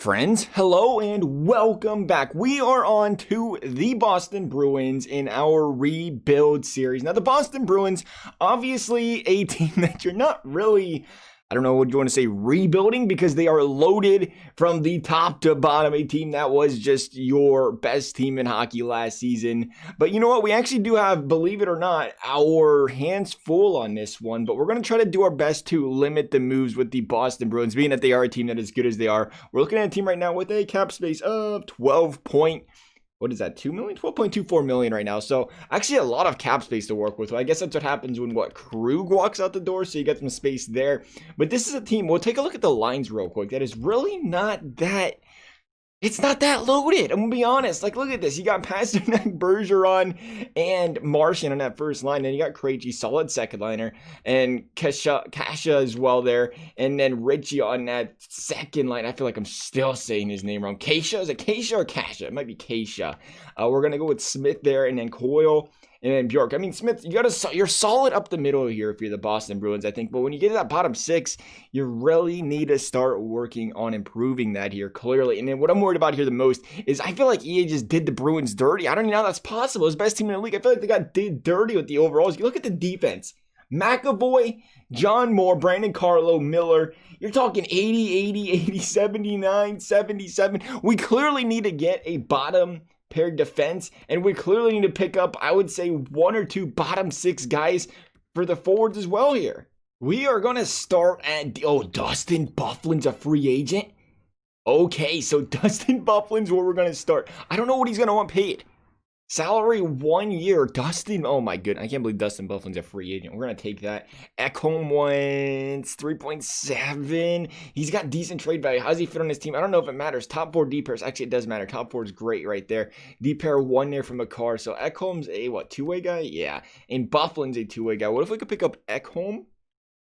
Friends, hello and welcome back. We are on to the Boston Bruins in our rebuild series. Now, the Boston Bruins, obviously a team that you're not really, I don't know what you want to say, rebuilding, because they are loaded from the top to bottom. A team that was just your best team in hockey last season. But you know what? We actually do have, believe it or not, our hands full on this one. But we're going to try to do our best to limit the moves with the Boston Bruins, being that they are a team that is good as they are. We're looking at a team right now with a cap space of 12.24 million right now. So actually a lot of cap space to work with. So I guess that's what happens when Krug walks out the door. So you get some space there. But this is a team, we'll take a look at the lines real quick, that is really not that, it's not that loaded. I'm going to be honest. Like, look at this. You got Pasternak, Bergeron, and Martian on that first line. Then you got Krejci, solid second liner, and Kasha as well there. And then Richie on that second line. I feel like I'm still saying his name wrong. Kasha? Is it Kasha or Kasha? It might be Kasha. We're going to go with Smith there, and then Coyle. And then Bjork. I mean, Smith, you're solid up the middle here if you're the Boston Bruins, I think. But when you get to that bottom six, you really need to start working on improving that here, clearly. And then what I'm worried about here the most is I feel like EA just did the Bruins dirty. I don't even know how that's possible. It's the best team in the league. I feel like they did dirty with the overalls. You look at the defense. McAvoy, John Moore, Brandon Carlo, Miller. You're talking 80, 80, 80, 79, 77. We clearly need to get a bottom paired defense, and we clearly need to pick up, I would say, one or two bottom six guys for the forwards as well here. We are going to start at, Dustin Byfuglien's a free agent? Okay, so Dustin Byfuglien's where we're going to start. I don't know what he's going to want paid. Salary 1 year. Dustin, oh my goodness. I can't believe Dustin Byfuglien's a free agent. We're going to take that. Ekholm wants 3.7. He's got decent trade value. How does he fit on his team? I don't know if it matters. Top four D pairs. Actually, it does matter. Top four is great right there. D pair 1 there from Makar. So Ekholm's a, two-way guy? Yeah. And Byfuglien's a two-way guy. What if we could pick up Ekholm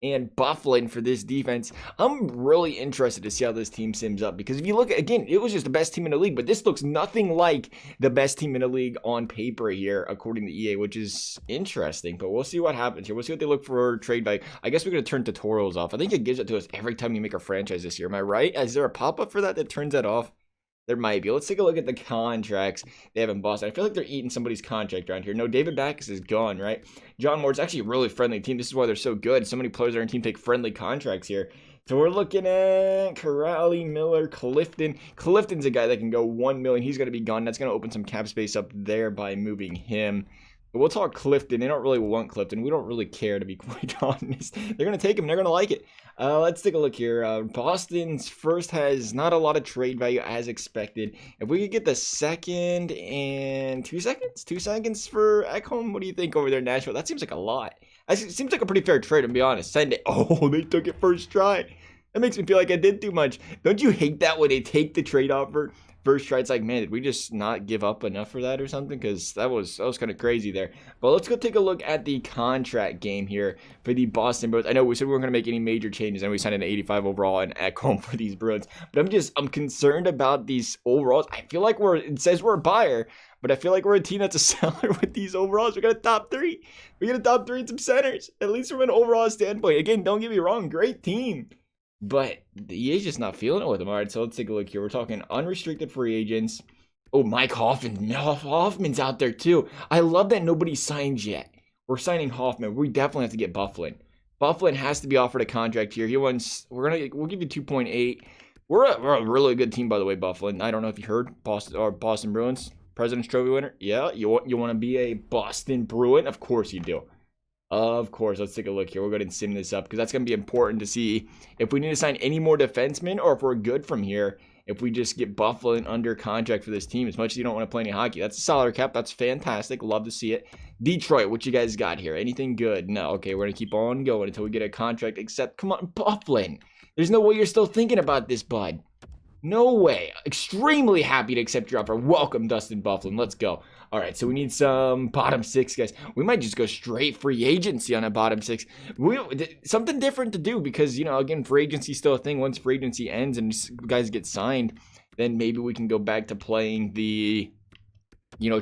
and Byfuglien for this defense? I'm really interested to see how this team sims up, because if you look, again, it was just the best team in the league, but this looks nothing like the best team in the league on paper here, according to EA, which is interesting. But we'll see what happens here. We'll see what they look for trade value. I guess we're going to turn tutorials off. I think it gives it to us every time you make a franchise this year. Am I right? Is there a pop-up for that turns that off? There might be. Let's take a look at the contracts they have in Boston. I feel like they're eating somebody's contract around here. No, David Backes is gone, right? John Moore's actually a really friendly team. This is why they're so good. So many players on our team take friendly contracts here. So we're looking at Corrali, Miller, Clifton. Clifton's a guy that can go 1 million. He's going to be gone. That's going to open some cap space up there by moving him. But we'll talk Clifton. They don't really want Clifton. We don't really care, to be quite honest. They're going to take him. They're going to like it. Let's take a look here. Boston's first has not a lot of trade value as expected. If we could get the second and 2 seconds? 2 seconds for Ekholm? What do you think over there, Nashville? That seems like a lot. It seems like a pretty fair trade, to be honest. Send it. Oh, they took it first try. That makes me feel like I did too much. Don't you hate that when they take the trade offer first try? It's like, man, did we just not give up enough for that or something? Because that was kind of crazy there. But let's go take a look at the contract game here for the Boston Bruins. I know we said we weren't going to make any major changes, and we signed an 85 overall and Ekholm for these Bruins. But I'm concerned about these overalls. I feel like it says we're a buyer, but I feel like we're a team that's a seller with these overalls. We're going to top three. We're going to top three in some centers, at least from an overall standpoint. Again, don't get me wrong, great team. But the EA's just not feeling it with them. All right, so let's take a look here. We're talking unrestricted free agents. Oh, Mike Hoffman. Hoffman's out there too. I love that nobody signed yet. We're signing Hoffman. We definitely have to get Byfuglien. Byfuglien has to be offered a contract here. We'll give you 2.8. We're a really good team, by the way, Byfuglien. I don't know if you heard, Boston Bruins, President's Trophy winner. Yeah, you want to be a Boston Bruin? Of course you do. Of course, let's take a look here. We'll go ahead and sim this up, because that's going to be important to see if we need to sign any more defensemen, or if we're good from here, if we just get Byfuglien under contract for this team, as much as you don't want to play any hockey. That's a salary cap. That's fantastic. Love to see it. Detroit, what you guys got here? Anything good? No. Okay, we're going to keep on going until we get a contract, except, come on, Byfuglien. There's no way you're still thinking about this, bud. No way. Extremely happy to accept your offer. Welcome, Dustin Byfuglien. Let's go. All right, so we need some bottom six guys. We might just go straight free agency on a bottom six. Something different to do, because, again, free agency is still a thing. Once free agency ends and guys get signed, then maybe we can go back to playing the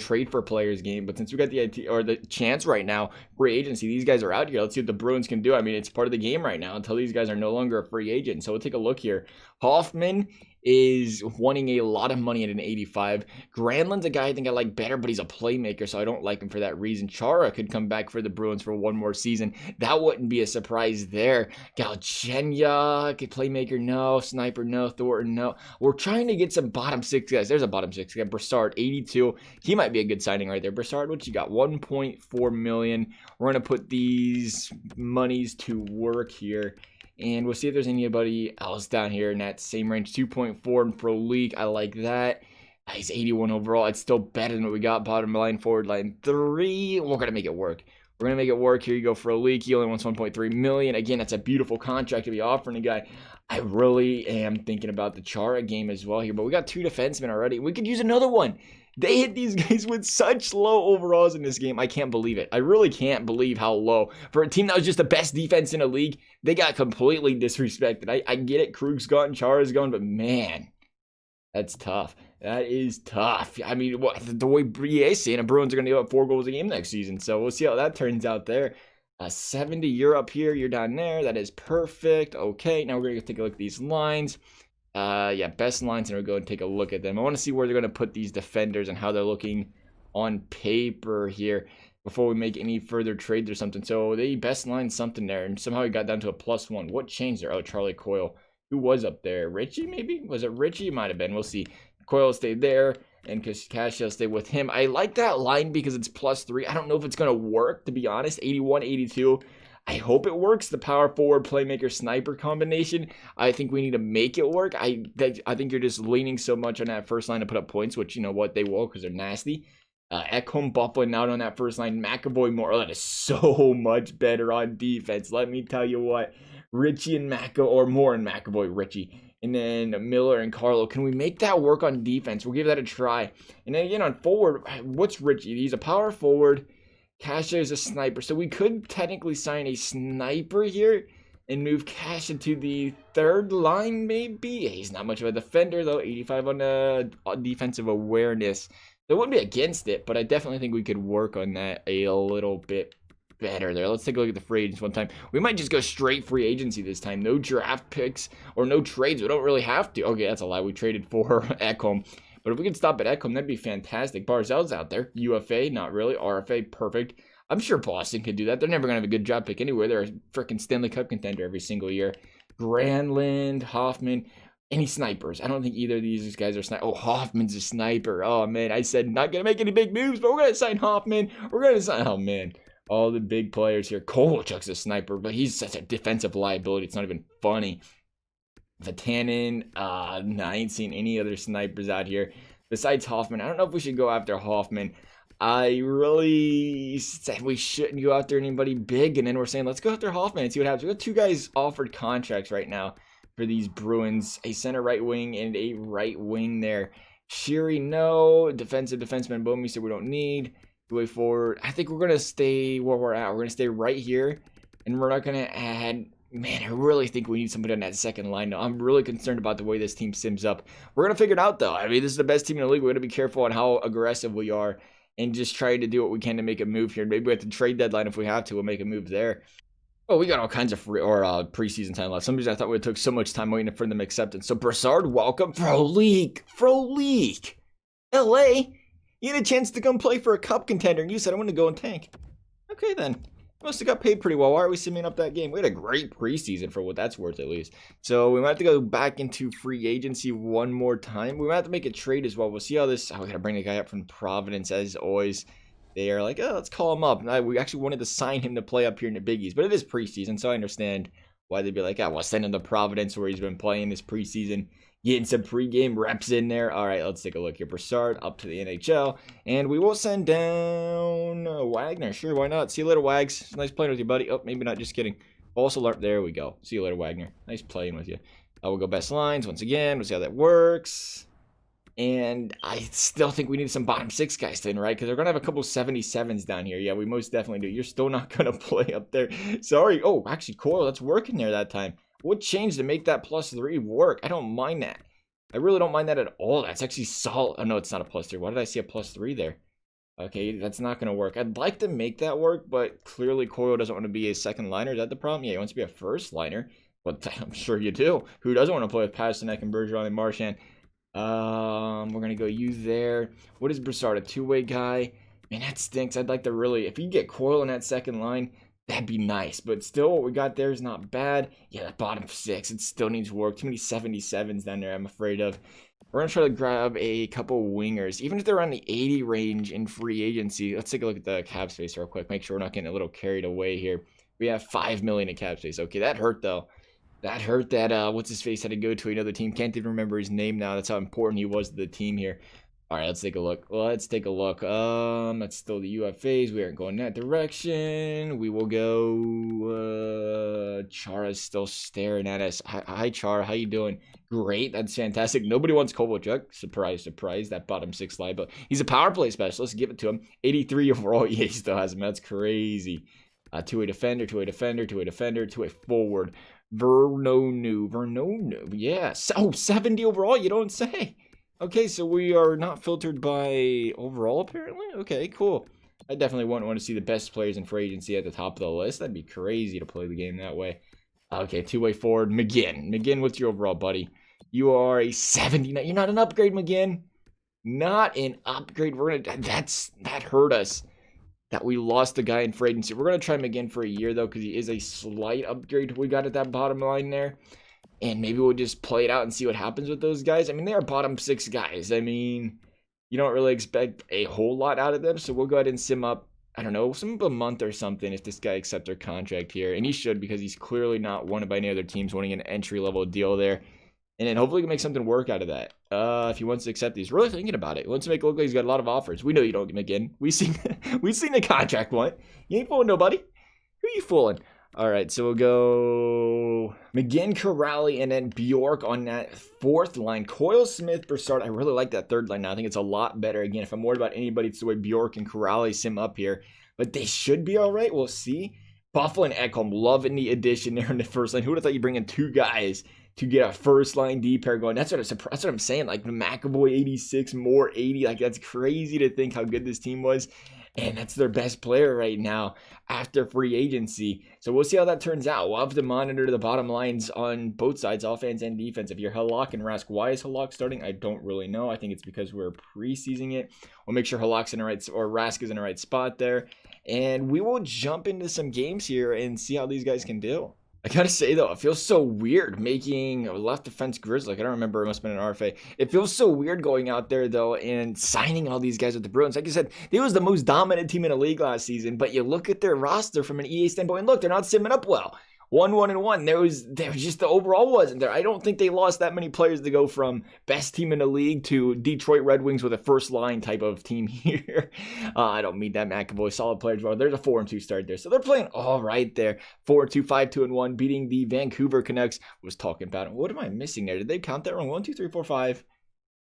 trade for players game. But since we got the chance right now, free agency, these guys are out here. Let's see what the Bruins can do. I mean, it's part of the game right now until these guys are no longer a free agent. So we'll take a look here. Hoffman is wanting a lot of money at an 85. Granlund's a guy I think I like better, but he's a playmaker, so I don't like him for that reason. Chara could come back for the Bruins for one more season. That wouldn't be a surprise there. Galchenyuk, playmaker, no. Sniper, no. Thornton, no. We're trying to get some bottom six guys. There's a bottom six guy. Brassard, 82. He might be a good signing right there. Brassard, what you got? 1.4 million. We're going to put these monies to work here. And we'll see if there's anybody else down here in that same range. 2.4 in pro league. I like that. He's 81 overall. It's still better than what we got. Bottom line, forward line 3. We're going to make it work. We're going to make it work. Here you go for a league. He only wants 1.3 million. Again, that's a beautiful contract to be offering a guy. I really am thinking about the Chara game as well here. But we got 2 defensemen already. We could use another one. They hit these guys with such low overalls in this game. I can't believe it. I really can't believe how low. For a team that was just the best defense in the league, they got completely disrespected. I get it. Krug's gone, Chara's gone, but man, that's tough. That is tough. I mean, the way BA's saying, the Bruins are going to give up 4 goals a game next season. So we'll see how that turns out there. 70, you're up here. You're down there. That is perfect. Okay, now we're going to take a look at these lines. Yeah, best lines, and we'll go and take a look at them. I want to see where they're going to put these defenders and how they're looking on paper here before we make any further trades or something. So they best line something there, and somehow he got down to a +1. What changed there? Oh, Charlie Coyle. Who was up there? Richie, maybe? Was it Richie? It might have been. We'll see. Coyle stayed there, and Cassia stayed with him. I like that line because it's +3. I don't know if it's going to work, to be honest. 81, 82. I hope it works. The power forward playmaker sniper combination. I think we need to make it work. I think you're just leaning so much on that first line to put up points, which you know what they will because they're nasty. Ekholm, Bufflin out on that first line. McAvoy, Moore. Oh, that is so much better on defense. Let me tell you what. Richie and or Moore and McAvoy, Richie. And then Miller and Carlo. Can we make that work on defense? We'll give that a try. And then again on forward, what's Richie? He's a power forward. Kasha is a sniper, so we could technically sign a sniper here and move Kasha to the 3rd line, maybe. He's not much of a defender, though. 85 on defensive awareness. So I wouldn't be against it, but I definitely think we could work on that a little bit better there. Let's take a look at the free agents one time. We might just go straight free agency this time. No draft picks or no trades. We don't really have to. Okay, that's a lie. We traded for Ekholm. But if we could stop at Ekholm, that'd be fantastic. Barzell's out there. UFA, not really. RFA, perfect. I'm sure Boston could do that. They're never going to have a good draft pick anyway. They're a freaking Stanley Cup contender every single year. Granlund, Hoffman, any snipers. I don't think either of these guys are snipers. Oh, Hoffman's a sniper. Oh, man. I said not going to make any big moves, but we're going to sign Hoffman. We're going to sign... Oh, man. All the big players here. Kovalchuk's a sniper, but he's such a defensive liability. It's not even funny. Vatanen, I ain't seen any other snipers out here besides Hoffman. I don't know if we should go after Hoffman. I really said we shouldn't go after anybody big, and then we're saying let's go after Hoffman and see what happens. We got 2 guys offered contracts right now for these Bruins, a center right wing and a right wing there. Sheary, no. Defensive defenseman, Bowmeister, we don't need. Way forward, I think we're going to stay where we're at. We're going to stay right here, and we're not going to add... Man, I really think we need somebody on that second line. Now, I'm really concerned about the way this team sims up. We're going to figure it out, though. I mean, this is the best team in the league. We're going to be careful on how aggressive we are and just try to do what we can to make a move here. Maybe we have to trade deadline if we have to. We'll make a move there. Oh, we got all kinds of preseason time left. Some reason I thought we took so much time waiting for them acceptance. So, Brassard, welcome. Pro League. LA, you had a chance to come play for a cup contender, and you said I want to go and tank. Okay, then. Must have got paid pretty well. Why are we simming up that game? We had a great preseason for what that's worth, at least. So we might have to go back into free agency one more time. We might have to make a trade as well. We'll see how this... Oh, we got to bring the guy up from Providence, as always. They are like, oh, let's call him up. We actually wanted to sign him to play up here in the Biggies, but it is preseason, so I understand why they'd be like, oh, we'll send him to Providence where he's been playing this preseason. Getting some pregame reps in there. All right, let's take a look here. Brassard up to the NHL. And we will send down Wagner. Sure, why not? See you later, Wags. It's nice playing with you, buddy. Oh, maybe not. Just kidding. False alert. There we go. See you later, Wagner. Nice playing with you. We'll go best lines once again. We'll see how that works. And I still think we need some bottom 6 guys then, right? Because they're going to have a couple 77s down here. Yeah, we most definitely do. You're still not going to play up there. Sorry. Oh, actually, Coyle, that's working there that time. What changed to make that +3 work? I don't mind that. I really don't mind that at all. That's actually solid. Oh, no, it's not a +3. Why did I see a +3 there? Okay, that's not going to work. I'd like to make that work, but clearly Coyle doesn't want to be a second liner. Is that the problem? Yeah, he wants to be a first liner. But I'm sure you do. Who doesn't want to play with Pasternak and Bergeron and Marchand? We're gonna go you there. What is Brassard, a two-way guy? Man, that stinks. I'd like to really, if you get Coyle in that second line, that'd be nice. But still, what we got there is not bad. Yeah, that bottom six, it still needs work. Too many 77s down there, I'm afraid of. We're gonna try to grab a couple wingers, even if they're around the 80 range in free agency. Let's take a look at the cap space real quick. Make sure we're not getting a little carried away here. We have 5 million in cap space. Okay, that hurt though. That hurt that, what's his face had to go to another team. Can't even remember his name now. That's how important he was to the team here. All right, let's take a look. Let's take a look. That's still the UFAs. We aren't going that direction. We will go, Chara's still staring at us. Hi, Chara. How you doing? Great. That's fantastic. Nobody wants Kovalchuk. Surprise, surprise. That bottom six line, but he's a power play specialist. Give it to him. 83 overall. Yeah, he still has him. That's crazy. Two-way defender, two-way defender, two-way defender, two-way forward. Vernono. Yeah. Oh, 70 overall, you don't say. Okay, so we are not filtered by overall, apparently? Okay, cool. I definitely wouldn't want to see the best players in free agency at the top of the list. That'd be crazy to play the game that way. Okay, two-way forward. McGinn, what's your overall, buddy? You are a 79. You're not an upgrade, McGinn. Not an upgrade. That hurt us. That we lost the guy in free agency. We're going to try him again for a year, though, because he is a slight upgrade we got at that bottom line there. And maybe we'll just play it out and see what happens with those guys. I mean, they are bottom six guys. I mean, you don't really expect a whole lot out of them. So we'll go ahead and sim up, I don't know, some of a month or something if this guy accepts our contract here. And he should, because he's clearly not wanted by any other teams wanting an entry-level deal there. And then hopefully we can make something work out of that. If he wants to accept these. Really thinking about it. He wants to make it look like he's got a lot of offers. We know you don't get McGinn. We've seen the contract one. You ain't fooling nobody. Who are you fooling? All right, so we'll go McGinn, Corrali, and then Bjork on that fourth line. Coyle, Smith, Brassard. I really like that third line now. I think it's a lot better. Again, if I'm worried about anybody, it's the way Bjork and Corrali sim up here. But they should be all right. We'll see. Buffalo and Ekholm, loving the addition there in the first line. Who would have thought you'd bring in two guys to get a first line D pair going? That's what I'm saying. Like McAvoy 86, Moore 80. Like that's crazy to think how good this team was. And that's their best player right now after free agency. So we'll see how that turns out. We'll have to monitor the bottom lines on both sides, offense and defense. If you're Halak and Rask, why is Halak starting? I don't really know. I think it's because we're preseasoning it. We'll make sure Halak's in the right, or Rask is in the right spot there. And we will jump into some games here and see how these guys can do. I gotta say though, it feels so weird making a left defense Grizzly. Like, I don't remember, it must have been an RFA. It feels so weird going out there though and signing all these guys with the Bruins. Like I said, they was the most dominant team in the league last season, but you look at their roster from an EA standpoint, and look, they're not simming up well. 1-1-1. There was just the overall wasn't there. I don't think they lost that many players to go from best team in the league to Detroit Red Wings with a first line type of team here. I don't mean that. McAvoy, solid players. Well, there's a 4-2 start there. So they're playing all right there. 4-2, 5-2-1, beating the Vancouver Canucks. Was talking about it. What am I missing there? Did they count that wrong? 1, 2, 3, 4, 5.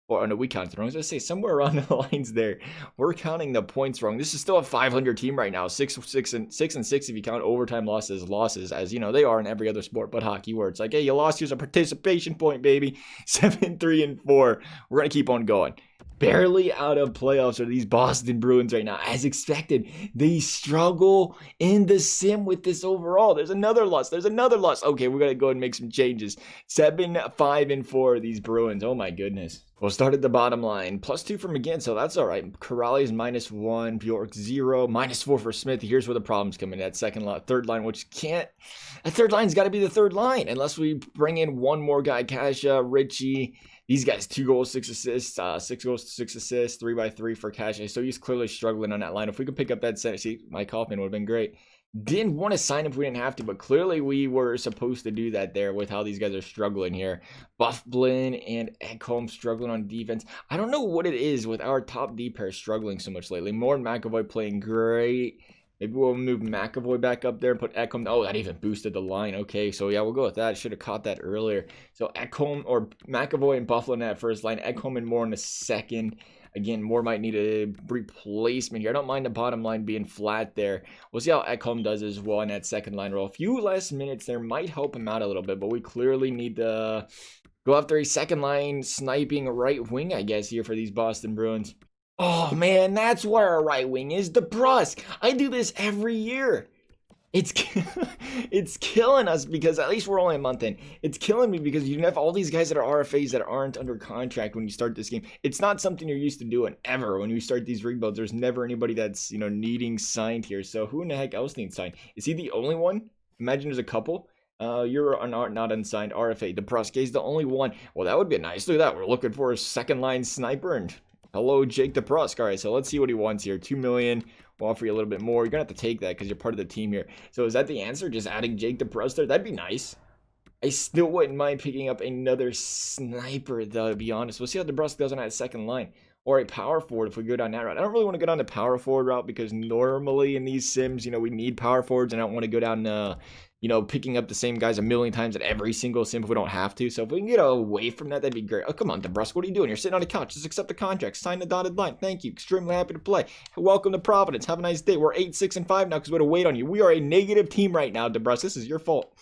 Or no, we counted wrong. I was going to say somewhere around the lines there. We're counting the points wrong. This is still a 500 team right now. 6-6 if you count overtime losses, as you know they are in every other sport but hockey. Where it's like, hey, you lost. Here's a participation point, baby. 7-3-4. We're gonna keep on going. Barely out of playoffs are these Boston Bruins right now. As expected, they struggle in the sim with this overall. There's another loss. Okay, we're gonna go and make some changes. 7-5-4 these Bruins. Oh my goodness. We'll start at the bottom line. +2 for McGinn, so that's all right. Corrali's -1, Bjork 0, -4 for Smith. Here's where the problems come in. That third line, which can't. That third line's got to be the third line unless we bring in one more guy. Kasha, Richie. These guys, 2 goals, 6 assists, 6 goals, 6 assists, 3x3 for Kasha. So he's clearly struggling on that line. If we could pick up that center, see, Mike Hoffman would have been great. Didn't want to sign him if we didn't have to, but clearly we were supposed to do that there with how these guys are struggling here. Bufflin and Ekholm struggling on defense. I don't know what it is with our top D pair struggling so much lately. Moore and McAvoy playing great. Maybe we'll move McAvoy back up there and put Ekholm. Oh, that even boosted the line. Okay, so yeah, we'll go with that. I should have caught that earlier. So Ekholm or McAvoy and Bufflin in that first line. Ekholm and Moore in the second. Again, Moore might need a replacement here. I don't mind the bottom line being flat there. We'll see how Ekholm does as well in that second line role. A few less minutes there might help him out a little bit, but we clearly need to go after a second line sniping right wing, I guess, here for these Boston Bruins. Oh, man, that's where our right wing is. DeBrusk. I do this every year. It's it's killing us because at least we're only a month in. It's killing me because you have all these guys that are RFAs that aren't under contract when you start this game. It's not something you're used to doing ever when you start these rebuilds. There's never anybody that's, you know, needing signed here. So who in the heck else needs signed? Is he the only one? Imagine there's a couple. You're not unsigned RFA. DeBrusk is the only one. Well, that would be nice. Look at that. We're looking for a second line sniper, and hello, Jake DeBrusk. All right, so let's see what he wants here. 2 million. We'll offer you a little bit more. You're gonna have to take that because you're part of the team here. So is that the answer? Just adding Jake DeBrusk there? That'd be nice. I still wouldn't mind picking up another sniper, though, to be honest. We'll see how DeBrusk does on that second line. Or a power forward if we go down that route. I don't really want to go down the power forward route because normally in these sims, you know, we need power forwards, and I don't want to go down you know, picking up the same guys a million times at every single sim if we don't have to. So if we can get away from that, that'd be great. Oh, come on, DeBrusk, what are you doing? You're sitting on the couch. Just accept the contract. Sign the dotted line. Thank you. Extremely happy to play. Welcome to Providence. Have a nice day. We're 8-6-5 now because we had to wait on you. We are a negative team right now, DeBrusk. This is your fault.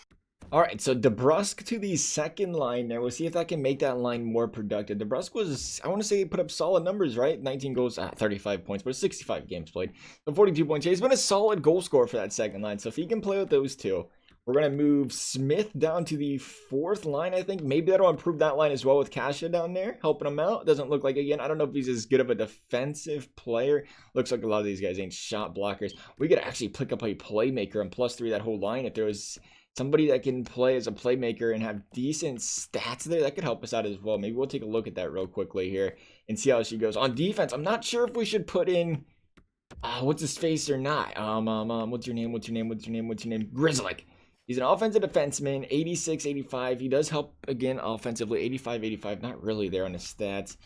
All right, so DeBrusk to the second line there. We'll see if that can make that line more productive. DeBrusk was, I want to say, put up solid numbers, right? 19 goals, 35 points, but 65 games played. So 42 points. He's been a solid goal scorer for that second line. So if he can play with those two, we're going to move Smith down to the fourth line, I think. Maybe that'll improve that line as well with Kasha down there, helping him out. Doesn't look like, again, I don't know if he's as good of a defensive player. Looks like a lot of these guys ain't shot blockers. We could actually pick up a playmaker and +3 that whole line if there was somebody that can play as a playmaker and have decent stats there. That could help us out as well. Maybe we'll take a look at that real quickly here and see how she goes. On defense, I'm not sure if we should put in, what's his face or not. What's your name? Grizzly. He's an offensive defenseman, 86, 85. He does help, again, offensively, 85, 85. Not really there on the stats.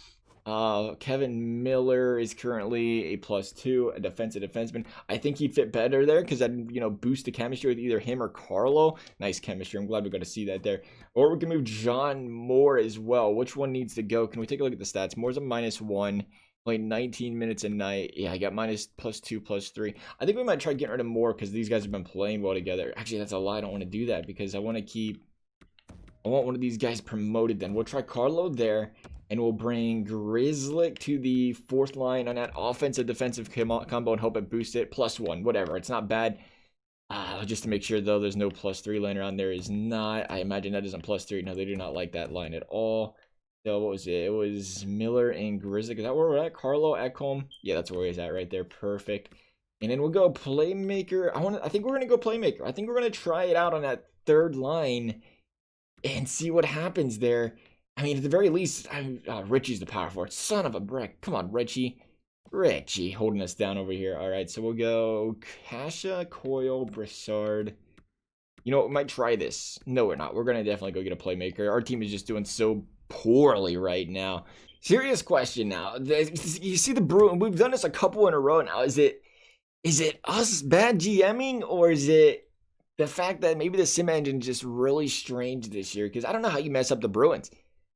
Kevin Miller is currently a +2, a defensive defenseman. I think he'd fit better there because that'd, you know, boost the chemistry with either him or Carlo. Nice chemistry. I'm glad we got to see that there. Or we can move John Moore as well. Which one needs to go? Can we take a look at the stats? Moore's a -1. Played 19 minutes a night. Yeah, I got +2, +3. I think we might try getting rid of Moore because these guys have been playing well together. Actually, that's a lie. I don't want to do that because I want one of these guys promoted then. We'll try Carlo there, and we'll bring Grizzly to the fourth line on that offensive defensive combo and hope it boosts it. +1, whatever. It's not bad. Just to make sure, though, there's no +3 line around. There is not. I imagine that isn't +3. No, they do not like that line at all. So what was it? It was Miller and Grizzly. Is that where we're at? Carlo Ekholm. Yeah, that's where he's at right there. Perfect. And then we'll go playmaker. I think we're gonna go playmaker. I think we're gonna try it out on that third line and see what happens there. I mean, at the very least, Richie's the power forward. Son of a brick. Come on, Richie. Richie holding us down over here. All right, so we'll go Kasha, Coyle, Broussard. You know what? We might try this. No, we're not. We're gonna definitely go get a playmaker. Our team is just doing so poorly right now. Serious question now. You see the Bruins, we've done this a couple in a row now. Is it us bad GMing, or is it the fact that maybe the sim engine is just really strange this year? Because I don't know how you mess up the Bruins.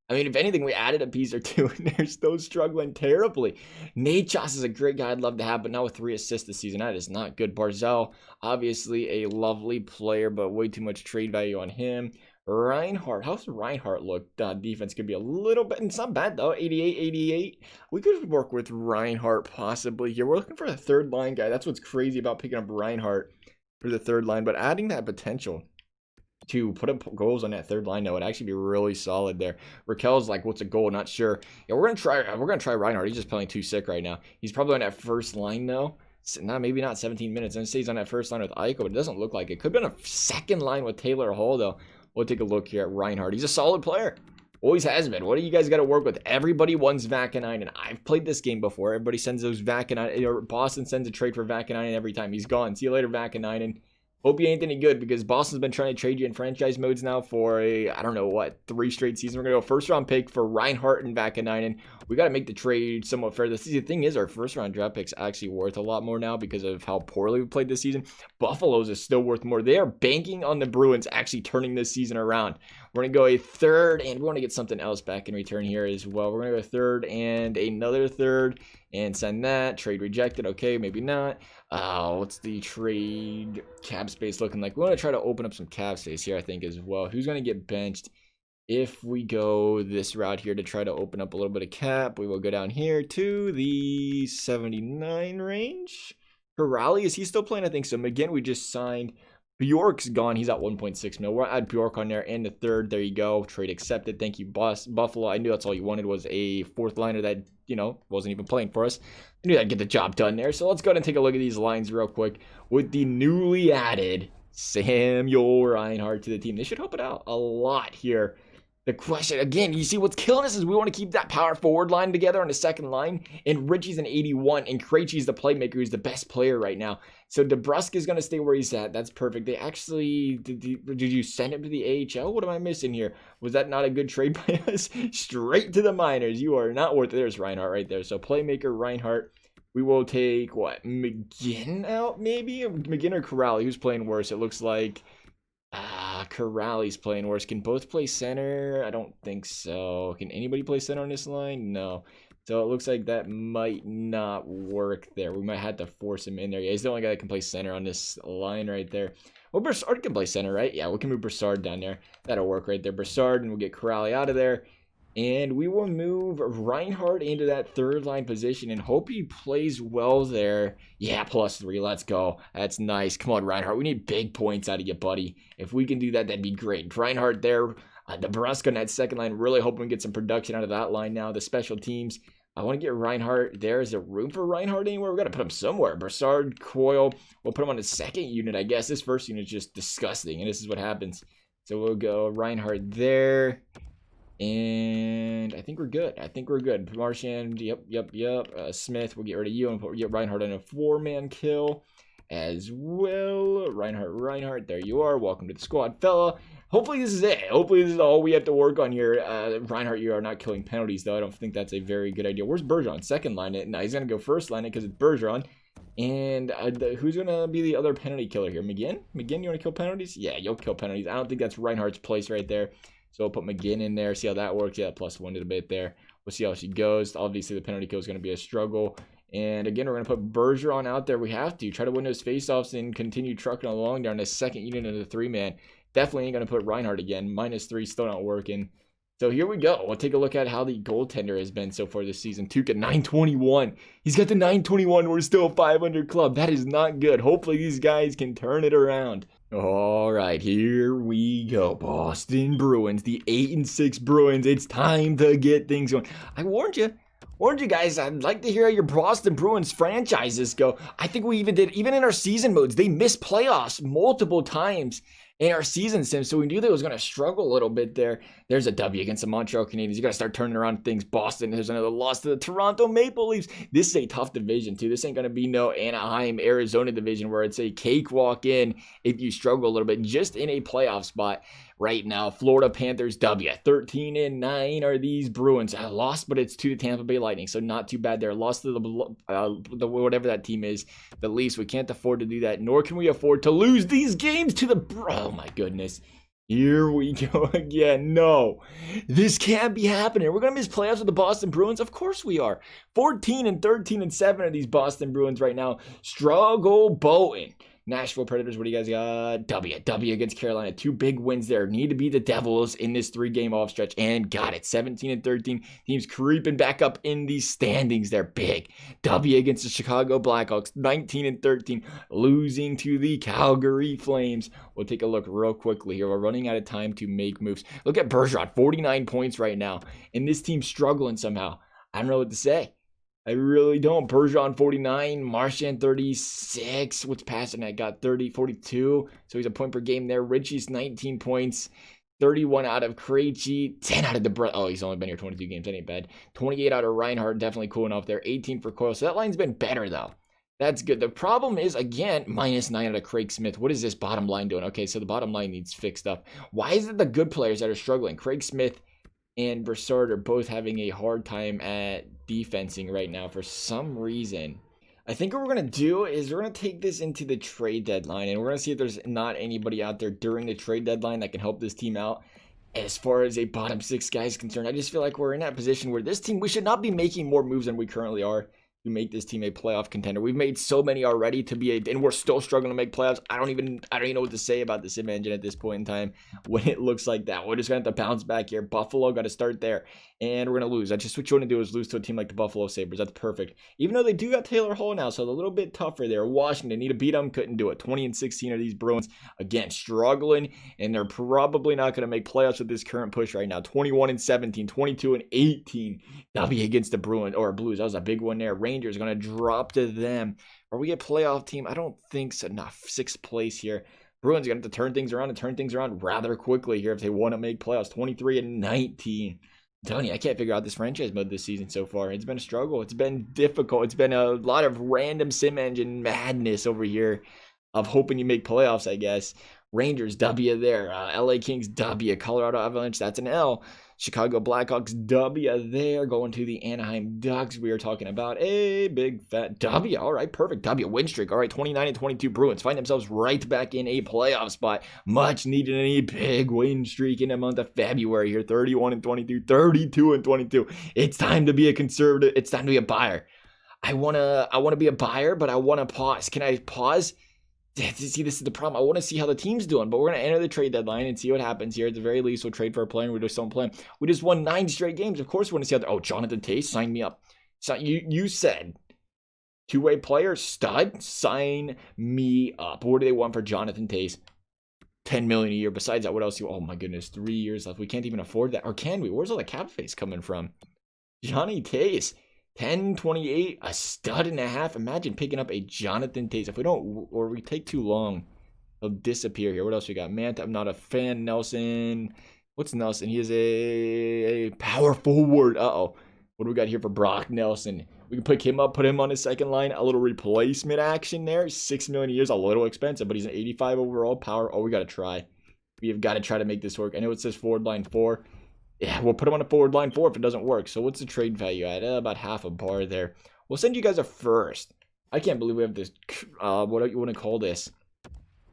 I mean, if anything, we added a piece or two, and they're still struggling terribly. Nachos is a great guy I'd love to have, but now with 3 assists this season, that is not good. Barzell, obviously a lovely player, but way too much trade value on him. Reinhardt, how's Reinhardt look? Defense could be a little bit, it's not bad though, 88, 88. We could work with Reinhardt possibly here. We're looking for a third line guy. That's what's crazy about picking up Reinhardt for the third line, but adding that potential to put up goals on that third line, though, would actually be really solid there. Raquel's like, what's a goal? Not sure. Yeah, we're gonna try Reinhardt. He's just playing too sick right now. He's probably on that first line though. Maybe not 17 minutes. And he's on that first line with Eichel, but it doesn't look like it. Could be on a second line with Taylor Hall though. We'll take a look here at Reinhardt. He's a solid player. Always has been. What do you guys got to work with? Everybody wants Vakanainen. I've played this game before. Everybody sends those Vakanainen. Or Boston sends a trade for Vakanainen every time. He's gone. See you later, Vakanainen. Hope you ain't any good because Boston's been trying to trade you in franchise modes now for I don't know what, 3 straight seasons. We're going to go first round pick for Reinhardt and Vakanainen. We got to make the trade somewhat fair. The thing is, our first round draft pick's actually worth a lot more now because of how poorly we played this season. Buffalo's is still worth more. They are banking on the Bruins actually turning this season around. We're going to go a third, and we want to get something else back in return here as well. We're going to go a third and another third and send that. Trade rejected. Okay, maybe not. What's the trade cap space looking like? We want to try to open up some cap space here, I think, as well. Who's going to get benched? If we go this route here to try to open up a little bit of cap, we will go down here to the 79 range. Corrali, is he still playing? I think so. Again, we just signed Bjork's gone. He's at 1.6 mil. We'll add Bjork on there and the third. There you go. Trade accepted. Thank you, boss. Buffalo. I knew that's all you wanted was a fourth liner that, wasn't even playing for us. I knew I'd get the job done there. So let's go ahead and take a look at these lines real quick with the newly added Samuel Reinhart to the team. They should help it out a lot here. The question, again, you see what's killing us is we want to keep that power forward line together on the second line, and Richie's an 81, and Krejci's the playmaker who's the best player right now. So DeBrusk is going to stay where he's at. That's perfect. They actually, did you send him to the AHL? What am I missing here? Was that not a good trade by us? Straight to the minors. You are not worth it. There's Reinhart right there. So playmaker Reinhart. We will take, what, McGinn out maybe? McGinn or Corrali? Who's playing worse? It looks like... Corrali's playing worse. Can both play center? I don't think so. Can anybody play center on this line? No. So it looks like that might not work there. We might have to force him in there. Yeah, he's the only guy that can play center on this line right there. Well, Brassard can play center, right? Yeah, we can move Brassard down there. That'll work right there. Brassard, and we'll get Corrali out of there. And we will move Reinhart into that third line position and hope he plays well there. Yeah, +3. Let's go. That's nice. Come on, Reinhart. We need big points out of you, buddy. If we can do that, that'd be great. Reinhart there. DeBrusk on that second line. Really hoping we get some production out of that line now. The special teams. I want to get Reinhart there. Is there room for Reinhart anywhere? We've got to put him somewhere. Brassard, Coyle. We'll put him on the second unit, I guess. This first unit is just disgusting, and this is what happens. So we'll go Reinhart there. And I think we're good. Marchand, yep. Smith, we'll get rid of you and we'll get Reinhart on a 4-man kill as well. Reinhart, there you are. Welcome to the squad, fella. Hopefully this is it. Hopefully this is all we have to work on here. Reinhart, you are not killing penalties, though. I don't think that's a very good idea. Where's Bergeron? Second line it. No, he's going to go first line it because it's Bergeron. And who's going to be the other penalty killer here? McGinn? McGinn, you want to kill penalties? Yeah, you'll kill penalties. I don't think that's Reinhardt's place right there. So we'll put McGinn in there, see how that works. Yeah, +1 to the bit there. We'll see how she goes. Obviously, the penalty kill is going to be a struggle. And again, we're going to put Bergeron out there. We have to try to win those faceoffs and continue trucking along down the second unit of the 3-man. Definitely ain't going to put Reinhart again. -3, still not working. So here we go. We'll take a look at how the goaltender has been so far this season. Tuukka, 921. He's got the 921. We're still a 500 club. That is not good. Hopefully, these guys can turn it around. All right, here we go. Boston Bruins, the 8-6 Bruins. It's time to get things going. I warned you guys. I'd like to hear how your Boston Bruins franchises go. I think we even in our season modes, they missed playoffs multiple times in our season sim, so we knew they was going to struggle a little bit there. There's a W against the Montreal Canadiens. You got to start turning around things. Boston, there's another loss to the Toronto Maple Leafs. This is a tough division, too. This ain't going to be no Anaheim, Arizona division where it's a cakewalk in if you struggle a little bit. Just in a playoff spot right now. Florida Panthers W. 13-9 are these Bruins. I lost, but it's to the Tampa Bay Lightning, so not too bad there. Lost to the whatever that team is, the Leafs. We can't afford to do that, nor can we afford to lose these games to the... Oh, my goodness. Here we go again. No, this can't be happening. We're going to miss playoffs with the Boston Bruins? Of course we are. 14-13-7 are these Boston Bruins right now. Struggle boating. Nashville Predators, what do you guys got? W against Carolina. 2 big wins there. Need to beat the Devils in this 3-game off stretch. And got it. 17-13. Teams creeping back up in the standings. They're big. W against the Chicago Blackhawks. 19-13. Losing to the Calgary Flames. We'll take a look real quickly here. We're running out of time to make moves. Look at Bergeron. 49 points right now. And this team's struggling somehow. I don't know what to say. I really don't. Bergeron 49, Marchand 36. What's Pasternak got? 42. So he's a point per game there. Richie's 19 points. 31 out of Krejci. 10 out of DeBrusk. Oh, he's only been here 22 games. That ain't bad. 28 out of Reinhart. Definitely cool enough there. 18 for Coyle. So that line's been better, though. That's good. The problem is, again, -9 out of Craig Smith. What is this bottom line doing? Okay, so the bottom line needs fixed up. Why is it the good players that are struggling? Craig Smith and Brassard are both having a hard time at defensing right now for some reason. I think what we're going to do is we're going to take this into the trade deadline, and we're going to see if there's not anybody out there during the trade deadline that can help this team out. As far as a bottom 6 guy is concerned, I just feel like we're in that position where this team, we should not be making more moves than we currently are. to make this team a playoff contender. We've made so many already to be and we're still struggling to make playoffs. I don't even know what to say about the sim engine at this point in time when it looks like that. We're just gonna have to bounce back here. Buffalo got to start there, and we're gonna lose. That's just what you want to do, is lose to a team like the Buffalo Sabres. That's perfect. Even though they do got Taylor Hall now, so a little bit tougher there. Washington need to beat them, couldn't do it. 20-16 are these Bruins, again struggling, and they're probably not gonna make playoffs with this current push right now. 21-17, 22-18. W against the Bruins or Blues. That was a big one there. Rangers going to drop to them. Are we a playoff team? I don't think so. Enough. 6th place here. Bruins are going to have to turn things around rather quickly here if they want to make playoffs. 23-19. I'm telling you, I can't figure out this franchise mode this season so far. It's been a struggle. It's been difficult. It's been a lot of random sim engine madness over here of hoping you make playoffs, I guess. Rangers, W there. LA Kings, W. Colorado Avalanche, that's an L. Chicago Blackhawks, W there. Going to the Anaheim Ducks. We are talking about a big fat W. All right, perfect. W. Win streak. All right, 29-22 Bruins find themselves right back in a playoff spot. Much needed a big win streak in the month of February here. 31-22, 32-22. It's time to be a conservative. It's time to be a buyer. I wanna be a buyer, but I wanna pause. Can I pause? See, this is the problem. I want to see how the team's doing, but we're going to enter the trade deadline and see what happens here. At the very least, we'll trade for a player. We just don't play him. We just won 9 straight games. Of course, we want to see how. Oh, Jonathan Tace, sign me up. So you said two-way player, stud, sign me up. What do they want for Jonathan Tace? $10 million a year. Besides that, what else? Oh my goodness, 3 years left. We can't even afford that, or can we? Where's all the cap space coming from? Johnny Tace. 10-28, a stud and a half. Imagine picking up a Jonathan Tace. If we don't, or we take too long, he'll disappear here. What else we got? Manta, I'm not a fan. Nelson. What's Nelson? He is a power forward. Uh-oh. What do we got here for Brock Nelson? We can pick him up, put him on his second line. A little replacement action there. $6 million a year is a little expensive, but he's an 85 overall power. Oh, we got to try. We have got to try to make this work. I know it says forward line 4. Yeah, we'll put him on a forward line 4 if it doesn't work. So what's the trade value at? About half a bar there. We'll send you guys a first. I can't believe we have this, what do you want to call this?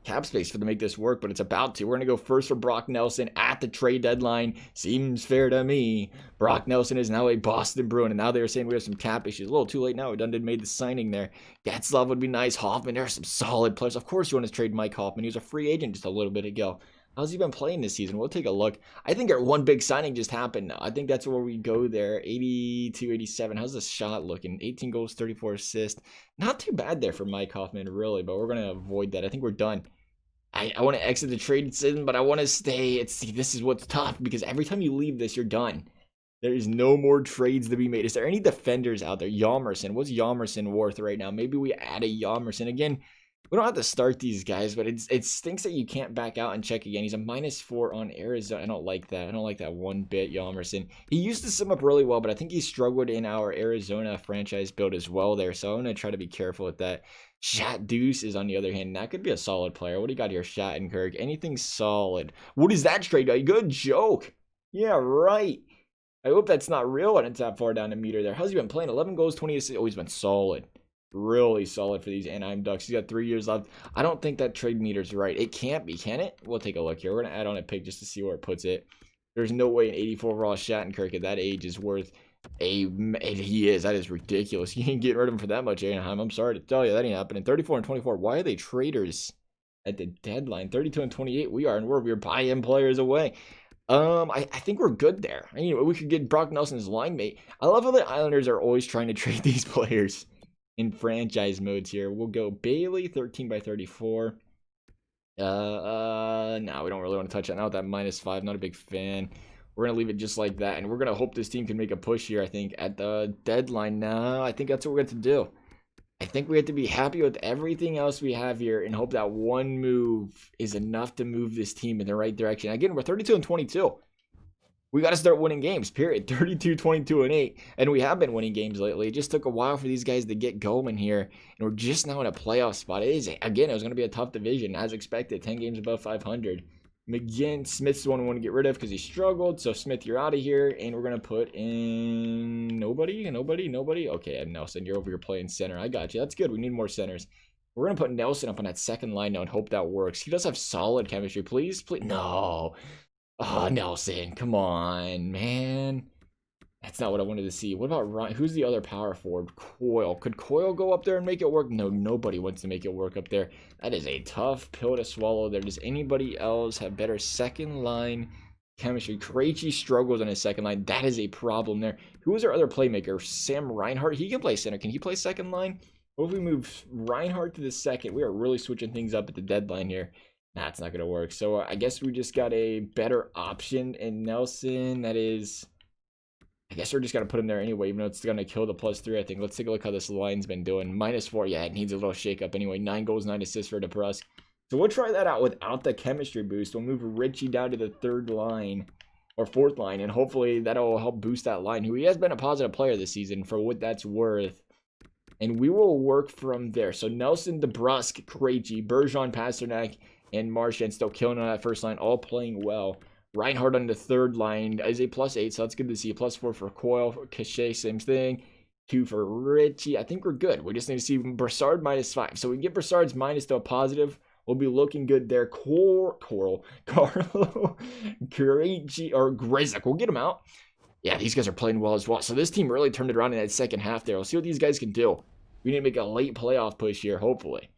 Cap space to make this work, but it's about to. We're going to go first for Brock Nelson at the trade deadline. Seems fair to me. Brock Nelson is now a Boston Bruin, and now they're saying we have some cap issues. A little too late now. We done made the signing there. Getzlaf would be nice. Hoffman, there's some solid players. Of course you want to trade Mike Hoffman. He was a free agent just a little bit ago. How's he been playing this season? We'll take a look. I think our one big signing just happened now. I think that's where we go there. 82-87. How's the shot looking? 18 goals, 34 assists. Not too bad there for Mike Hoffman, really, but we're going to avoid that. I think we're done. I want to exit the trade season, but I want to stay. See, this is what's tough, because every time you leave this, you're done. There is no more trades to be made. Is there any defenders out there? Yalmerson. What's Yalmerson worth right now? Maybe we add a Yalmerson. Again, we don't have to start these guys, but it stinks that you can't back out and check again. He's a -4 on Arizona. I don't like that. I don't like that one bit, Yalmerson. He used to sum up really well, but I think he struggled in our Arizona franchise build as well there, so I'm going to try to be careful with that. Shat Deuce is on the other hand. That could be a solid player. What do you got here? Shattenkirk. Anything solid. What is that straight? A good joke. Yeah, right. I hope that's not real when it's that far down the meter there. How's he been playing? 11 goals, 20 assists. Oh, he's been solid. Really solid for these Anaheim Ducks. He's got 3 years left. I don't think that trade meter's right. It can't be, can it? We'll take a look here. We're going to add on a pick just to see where it puts it. There's no way an 84 overall Shattenkirk at that age is worth he is. That is ridiculous. You ain't getting rid of him for that much, Anaheim. I'm sorry to tell you. That ain't happening. 34-24. Why are they traders at the deadline? 32-28. We are, and we're buying players away. I think we're good there. I mean, we could get Brock Nelson's line mate. I love how the Islanders are always trying to trade these players in franchise modes here. We'll go Bailey, 13/34. No, we don't really want to touch that. Now with that -5, not a big fan. We're going to leave it just like that, and we're going to hope this team can make a push here, I think, at the deadline. Now, I think that's what we're going to do. I think we have to be happy with everything else we have here and hope that one move is enough to move this team in the right direction. Again, we're 32-22. We got to start winning games, period. 32-22-8, and we have been winning games lately. It just took a while for these guys to get going here, and we're just now in a playoff spot. It is, again, it was going to be a tough division, as expected. 10 games above 500. McGinn, Smith's the one we want to get rid of because he struggled. So, Smith, you're out of here, and we're going to put in nobody. Okay, Nelson, you're over here playing center. I got you. That's good. We need more centers. We're going to put Nelson up on that second line now and hope that works. He does have solid chemistry. Please. No. Oh, Nelson, come on, man. That's not what I wanted to see. What about Ryan? Who's the other power forward? Coyle. Could Coyle go up there and make it work? No, nobody wants to make it work up there. That is a tough pill to swallow there. Does anybody else have better second line chemistry? Krejci struggles on his second line. That is a problem there. Who is our other playmaker? Sam Reinhart. He can play center. Can he play second line? What if we move Reinhart to the second? We are really switching things up at the deadline here. Nah, it's not going to work. So I guess we just got a better option in Nelson. That is... I guess we're just going to put him there anyway, even though it's going to kill the +3, I think. Let's take a look how this line's been doing. -4, yeah, it needs a little shakeup anyway. 9 goals, 9 assists for DeBrusk. So we'll try that out without the chemistry boost. We'll move Richie down to the 3rd line, or 4th line, and hopefully that'll help boost that line, who he has been a positive player this season, for what that's worth. And we will work from there. So Nelson, DeBrusk, Krejci, Bergeron, Pasternak, and Marchand still killing on that first line, all playing well. Reinhardt on the 3rd line is a +8, so that's good to see. +4 for Coyle, Cachet, same thing. 2 for Richie. I think we're good. We just need to see Brassard -5. So we get Brassard's minus to a positive. We'll be looking good there. Carlo, Krejci, or Grzyk. We'll get him out. Yeah, these guys are playing well as well. So this team really turned it around in that second half there. We'll see what these guys can do. We need to make a late playoff push here, hopefully.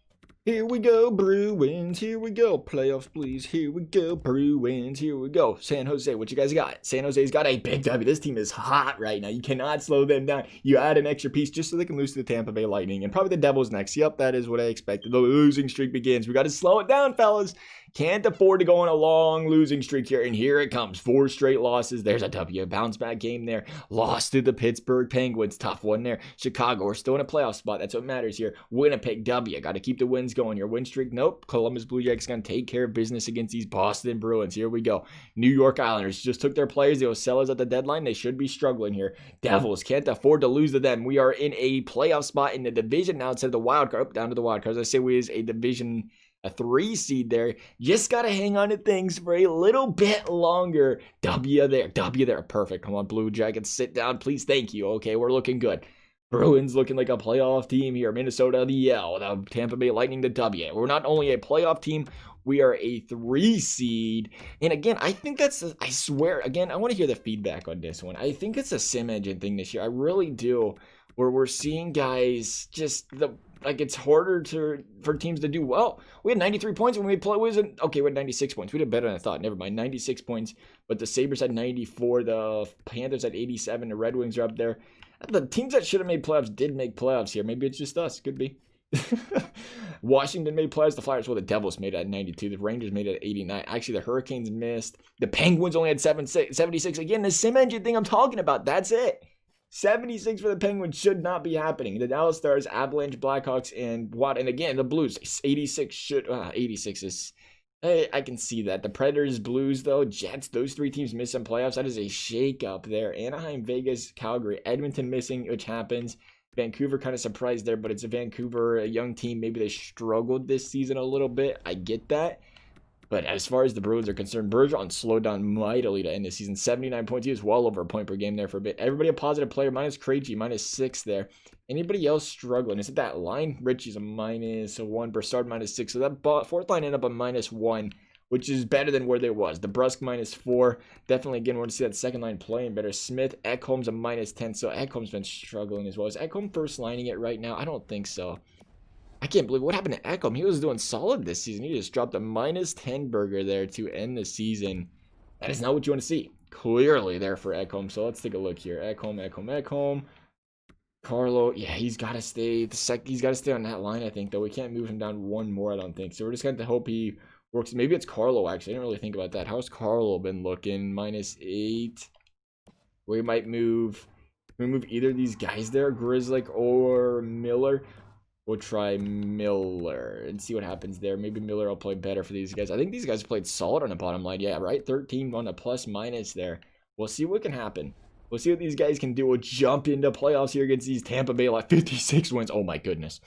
Here we go, Bruins. Here we go. Playoffs, please. Here we go, Bruins. Here we go. San Jose, what you guys got? San Jose's got a big W. This team is hot right now. You cannot slow them down. You add an extra piece just so they can lose to the Tampa Bay Lightning. And probably the Devils next. Yep, that is what I expected. The losing streak begins. We got to slow it down, fellas. Can't afford to go on a long losing streak here. And here it comes. 4 straight losses. There's a W. Bounce back game there. Lost to the Pittsburgh Penguins. Tough one there. Chicago, we're still in a playoff spot. That's what matters here. Winnipeg, W. Got to keep the wins going. Your win streak, nope. Columbus Blue Jackets going to take care of business against these Boston Bruins. Here we go. New York Islanders just took their players. They will sell us at the deadline. They should be struggling here. Devils can't afford to lose to them. We are in a playoff spot in the division now instead of the wild card. Down to the wild card. As I say, we is a division... a 3 seed there. Just got to hang on to things for a little bit longer. W there. W there. Perfect. Come on, Blue Jackets. Sit down, please. Thank you. Okay, we're looking good. Bruins looking like a playoff team here. Minnesota, the L. The Tampa Bay Lightning, the W. We're not only a playoff team, we are a 3 seed. And again, I think that's, I swear, again, I want to hear the feedback on this one. I think it's a sim engine thing this year. I really do. Where we're seeing guys just like it's harder for teams to do well. We had 93 points when we played. Okay, we had 96 points. We did better than I thought. Never mind, 96 points. But the Sabres had 94. The Panthers had 87. The Red Wings are up there. The teams that should have made playoffs did make playoffs here. Maybe it's just us. Could be. Washington made playoffs. The Flyers, well, the Devils made it at 92. The Rangers made it at 89. Actually, the Hurricanes missed. The Penguins only had 76. Again, the sim engine thing I'm talking about. That's it. 76 for the Penguins should not be happening. The Dallas Stars, Avalanche, Blackhawks, and again, the Blues. 86 should... 86 is... I can see that. The Predators, Blues, though, Jets, those 3 teams missing playoffs. That is a shake-up there. Anaheim, Vegas, Calgary, Edmonton missing, which happens. Vancouver kind of surprised there, but it's a Vancouver, a young team. Maybe they struggled this season a little bit. I get that. But as far as the Bruins are concerned, Bergeron slowed down mightily to end the season. 79 points. He was well over a point per game there for a bit. Everybody a positive player. Minus Krejci, -6 there. Anybody else struggling? Is it that line? Richie's a -1. Brassard -6. So that 4th line ended up a -1, which is better than where they was. The Brusque -4. Definitely, again, want to see that second line playing better. Smith, Ekholm's a -10. So Ekholm's been struggling as well. Is Ekholm first lining it right now? I don't think so. I can't believe what happened to Ekholm. He was doing solid this season. He just dropped a -10 burger there to end the season. That is not what you want to see. Clearly there for Ekholm. So let's take a look here. Ekholm. Carlo, yeah, he's got to stay. He's got to stay on that line, I think, though. We can't move him down one more, I don't think. So we're just going to hope he works. Maybe it's Carlo, actually. I didn't really think about that. How's Carlo been looking? -8. We might move. We move either of these guys there, Grzyk or Miller. We'll try Miller and see what happens there. Maybe Miller will play better for these guys. I think these guys played solid on the bottom line. Yeah, right? 13 on a +- there. We'll see what can happen. We'll see what these guys can do. We'll jump into playoffs here against these Tampa Bay, like 56 wins. Oh, my goodness.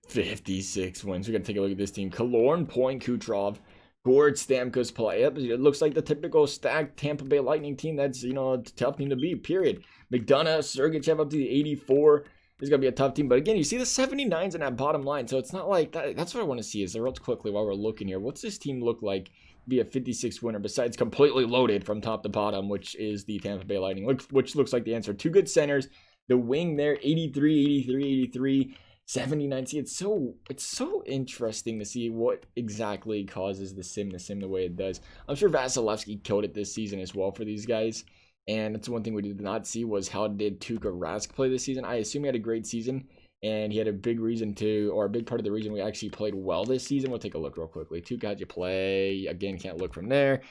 56 wins. We're going to take a look at this team. Killorn, Point, Kucherov, Gord, Stamkos play. Yep, it looks like the typical stacked Tampa Bay Lightning team. That's, a tough team to beat, period. McDonough, Sergachev up to the 84. This is going to be a tough team. But again, you see the 79s in that bottom line. So it's not like that. That's what I want to see is the real quickly while we're looking here. What's this team look like be a 56 winner besides completely loaded from top to bottom, which is the Tampa Bay Lightning, which looks like the answer. Two good centers. The wing there, 83, 83, 83, 79. See, it's so interesting to see what exactly causes the sim the way it does. I'm sure Vasilevsky killed it this season as well for these guys. And that's one thing we did not see was how did Tuukka Rask play this season. I assume he had a great season, and he had a big reason to, or a big part of the reason we actually played well this season. We'll take a look real quickly. Tuukka, how'd you play? Again, can't look from there.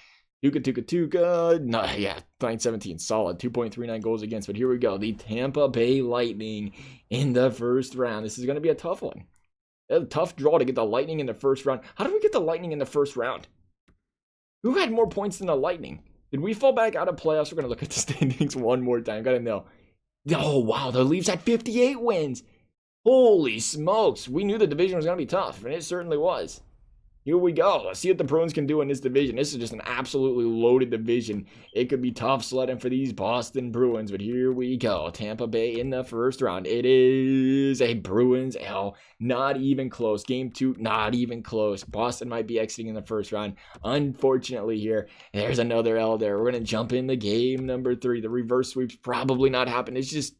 Tuukka. No, yeah, 917, solid. 2.39 goals against. But here we go. The Tampa Bay Lightning in the first round. This is going to be a tough one. A tough draw to get the Lightning in the first round. How did we get the Lightning in the first round? Who had more points than the Lightning? Did we fall back out of playoffs? We're going to look at the standings one more time. Got to know. Oh, wow. The Leafs had 58 wins. Holy smokes. We knew the division was going to be tough, and it certainly was. Here we go. Let's see what the Bruins can do in this division. This is just an absolutely loaded division. It could be tough sledding for these Boston Bruins, but here we go. Tampa Bay in the first round. It is a Bruins L. Not even close. Game 2, not even close. Boston might be exiting in the first round. Unfortunately here, there's another L there. We're going to jump into game number 3. The reverse sweep's probably not happening. It's just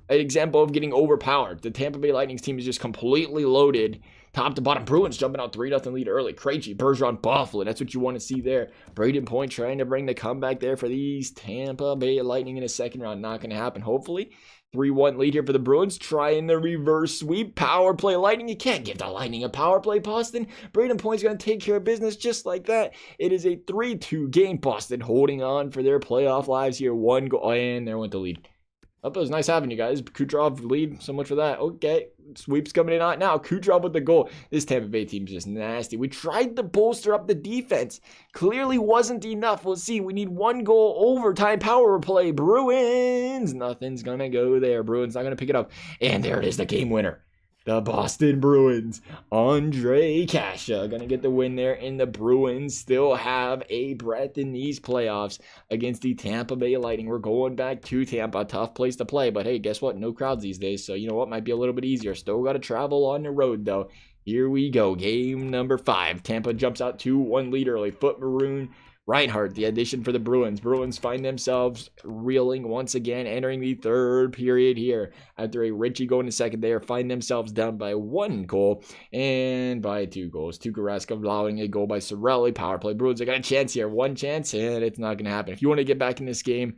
an example of getting overpowered. The Tampa Bay Lightning's team is just completely loaded. Top to bottom, Bruins jumping out 3-0 lead early. Krejci, Bergeron, Buffalo. That's what you want to see there. Braden Point trying to bring the comeback there for these Tampa Bay Lightning in the second round. Not going to happen, hopefully. 3-1 lead here for the Bruins. Trying the reverse sweep. Power play Lightning. You can't give the Lightning a power play, Boston. Braden Point's going to take care of business just like that. It is a 3-2 game. Boston holding on for their playoff lives here. 1 goal. And there went the lead. Oh, it was nice having you guys. Kucherov lead. So much for that. Okay. Sweeps coming in out now. Kucherov with the goal. This Tampa Bay team is just nasty. We tried to bolster up the defense. Clearly wasn't enough. We'll see. We need 1 goal overtime power play. Bruins. Nothing's going to go there. Bruins not going to pick it up. And there it is. The game winner. The Boston Bruins. Andre Kasha going to get the win there. And the Bruins still have a breath in these playoffs against the Tampa Bay Lightning. We're going back to Tampa. Tough place to play. But hey, guess what? No crowds these days. So you know what? Might be a little bit easier. Still got to travel on the road though. Here we go. Game number 5. Tampa jumps out 2-1 lead early. Foot maroon. Reinhardt, the addition for the Bruins. Bruins find themselves reeling once again, entering the third period here. After a Richie going to second there, find themselves down by 1 goal and by 2 goals. Tuukka Rask allowing a goal by Cirelli. Power play. Bruins, I got a chance here. 1 chance, and it's not going to happen. If you want to get back in this game,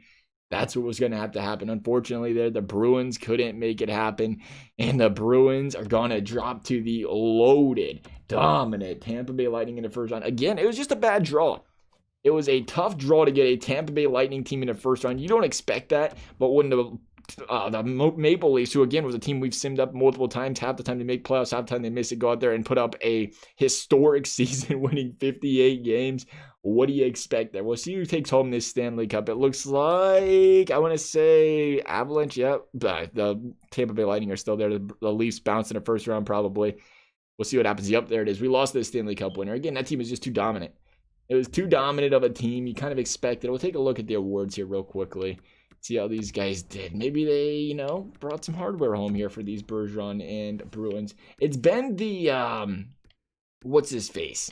that's what was going to have to happen. Unfortunately, there the Bruins couldn't make it happen, and the Bruins are going to drop to the loaded, dominant Tampa Bay Lightning in the first round. Again, it was just a bad draw. It was a tough draw to get a Tampa Bay Lightning team in the first round. You don't expect that, but when the Maple Leafs, who again was a team we've simmed up multiple times, half the time they make playoffs, half the time they miss it, go out there and put up a historic season, winning 58 games. What do you expect there? We'll see who takes home this Stanley Cup. It looks like, I want to say Avalanche, yep. The Tampa Bay Lightning are still there. The Leafs bounce in the first round probably. We'll see what happens. Yep, there it is. We lost to the Stanley Cup winner. Again, that team is just too dominant. It was too dominant of a team. You kind of expected. We'll take a look at the awards here real quickly. See how these guys did. Maybe they, brought some hardware home here for these Bergeron and Bruins. It's been the, what's his face?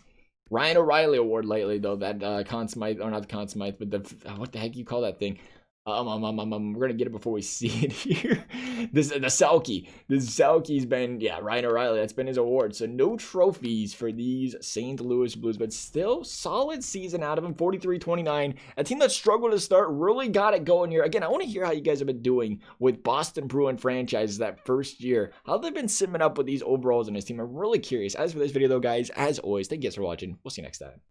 Ryan O'Reilly award lately, though. That Conn Smythe, or not Conn Smythe, but the, what the heck you call that thing? We're gonna get it before we see it here. The Selke. The Selke's been, Ryan O'Reilly. That's been his award. So no trophies for these St. Louis Blues, but still solid season out of him. 43-29. A team that struggled to start really got it going here. Again, I want to hear how you guys have been doing with Boston Bruin franchises that first year. How they've been simming up with these overalls in this team. I'm really curious. As for this video, though, guys, as always, thank you guys for watching. We'll see you next time.